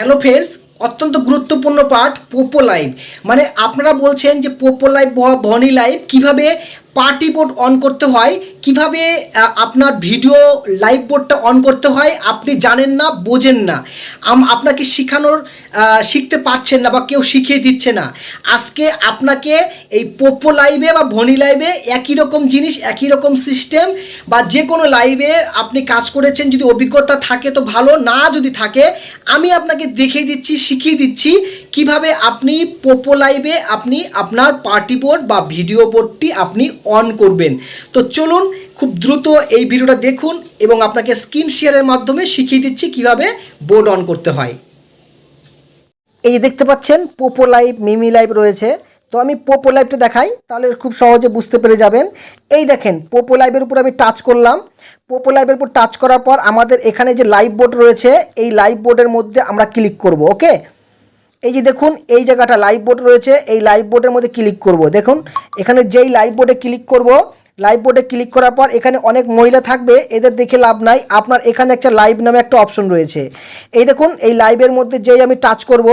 Hello friends, অত্যন্ত গুরুত্বপূর্ণ part পোপো live. মানে আপনারা বলছেন যে পোপো লাইভ বা বনি লাইভ কীভাবে পার্টি বোর্ড অন করতে হয়, কিভাবে আপনার ভিডিও লাইভ বোর্ডটা অন করতে হয় আপনি জানেন না, বোঝেন না, আপনাকে শিখতে পারছেন না বা কেউ শিখিয়ে দিচ্ছে না। আজকে আপনাকে এই পোপো লাইভে বা ভনি লাইভে একই রকম জিনিস, একই রকম সিস্টেম বা যে কোনো লাইভে আপনি কাজ করেছেন, যদি অভিজ্ঞতা থাকে তো ভালো, না যদি থাকে আমি আপনাকে দেখিয়ে দিচ্ছি, শিখিয়ে দিচ্ছি কিভাবে আপনি পোপো লাইভে আপনি আপনার পার্টি বোর্ড বা ভিডিও বোর্ডটি আপনি অন করবেন। তো চলুন খুব দ্রুত এই ভিডিওটা দেখুন এবং আপনাকে স্ক্রিন শেয়ারের মাধ্যমে শিখিয়ে দিচ্ছি কিভাবে বোর্ড অন করতে হয়। এই দেখতে পাচ্ছেন পোপো লাইভ, মিমি লাইভ রয়েছে। তো আমি পোপো লাইভটা দেখাই, তাহলে খুব সহজে বুঝতে পেরে যাবেন। এই দেখেন পোপো লাইভের উপর আমি টাচ করলাম। পোপো লাইভের উপর টাচ করার পর আমাদের এখানে যে লাইভ বোর্ড রয়েছে এই লাইভ বোর্ডের মধ্যে আমরা ক্লিক করব। ওকে, এই যে দেখুন এই জায়গাটা লাইভ বোর্ড রয়েছে, এই লাইভ বোর্ডের মধ্যে ক্লিক করব। দেখুন এখানে যেই লাইভ বোর্ডে ক্লিক করব, লাইভ বোর্ডে ক্লিক করার পর এখানে অনেক মহিলা থাকবে, এদের দেখে লাভ নাই। আপনার এখানে একটা লাইভ নামে একটা অপশন রয়েছে। এই দেখুন এই লাইভের মধ্যে যেই আমি টাচ করব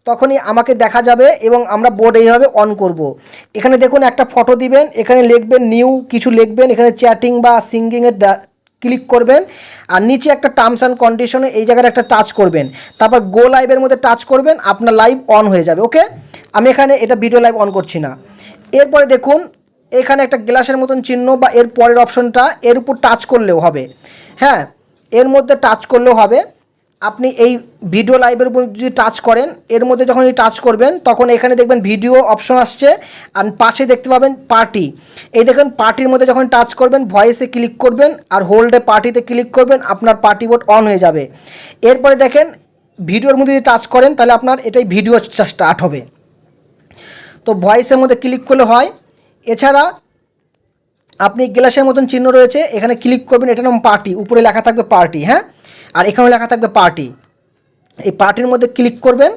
তখনই আমাকে দেখা যাবে এবং আমরা বোর্ড এইভাবে অন করব। এখানে দেখুন একটা ফটো দিবেন, এখানে লিখবেন নিউ কিছু লিখবেন, এখানে চ্যাটিং বা সিঙ্গিংয়ের ক্লিক করবেন আর নিচে একটা টার্মস অ্যান্ড কন্ডিশনে এই জায়গায় একটা টাচ করবেন, তারপর গো লাইভের মধ্যে টাচ করবেন, আপনার লাইভ অন হয়ে যাবে। ওকে, আমি এখানে এটা ভিডিও লাইভ অন করছি না। এরপরে দেখুন এখানে একটা গ্লাসের মতন চিহ্ন বা এর পরের অপশনটা, এর উপর টাচ করলেও হবে। হ্যাঁ, এর মধ্যে টাচ করলেও হবে। আপনি এই ভিডিও লাইভের উপর যদি টাচ করেন, এর মধ্যে যখন টাচ করবেন তখন এখানে দেখবেন ভিডিও অপশন আসছে আর পাশে দেখতে পাবেন পার্টি। এই দেখেন পার্টির মধ্যে যখন টাচ করবেন ভয়েসে ক্লিক করবেন আর হোল্ডে পার্টিতে ক্লিক করবেন, আপনার পার্টি বোর্ড অন হয়ে যাবে। এরপরে দেখেন ভিডিওর মধ্যে যদি টাচ করেন তাহলে আপনার এটাই ভিডিও স্টার্ট হবে। তো ভয়েসের মধ্যে ক্লিক করলে হয়। এছাড়া আপনি গ্লাসের মতন চিহ্ন রয়েছে, এখানে ক্লিক করবেন, এটার নাম পার্টি, উপরে লেখা থাকবে পার্টি। হ্যাঁ, আর এখানেও লেখা থাকবে পার্টি। এই পার্টির মধ্যে ক্লিক করবেন,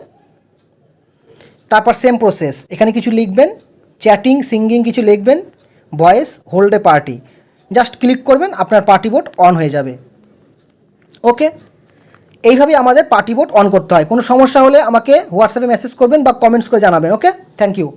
তারপর সেম প্রসেস, এখানে কিছু লিখবেন, চ্যাটিং সিঙ্গিং কিছু লিখবেন, ভয়েস হোল্ডে পার্টি, জাস্ট ক্লিক করবেন, আপনার পার্টি বোর্ড অন হয়ে যাবে। ওকে, এইভাবেই আমাদের পার্টি বোর্ড অন করতে হয়। কোনো সমস্যা হলে আমাকে হোয়াটসঅ্যাপে মেসেজ করবেন বা কমেন্টস করে জানাবেন। ওকে, থ্যাংক ইউ।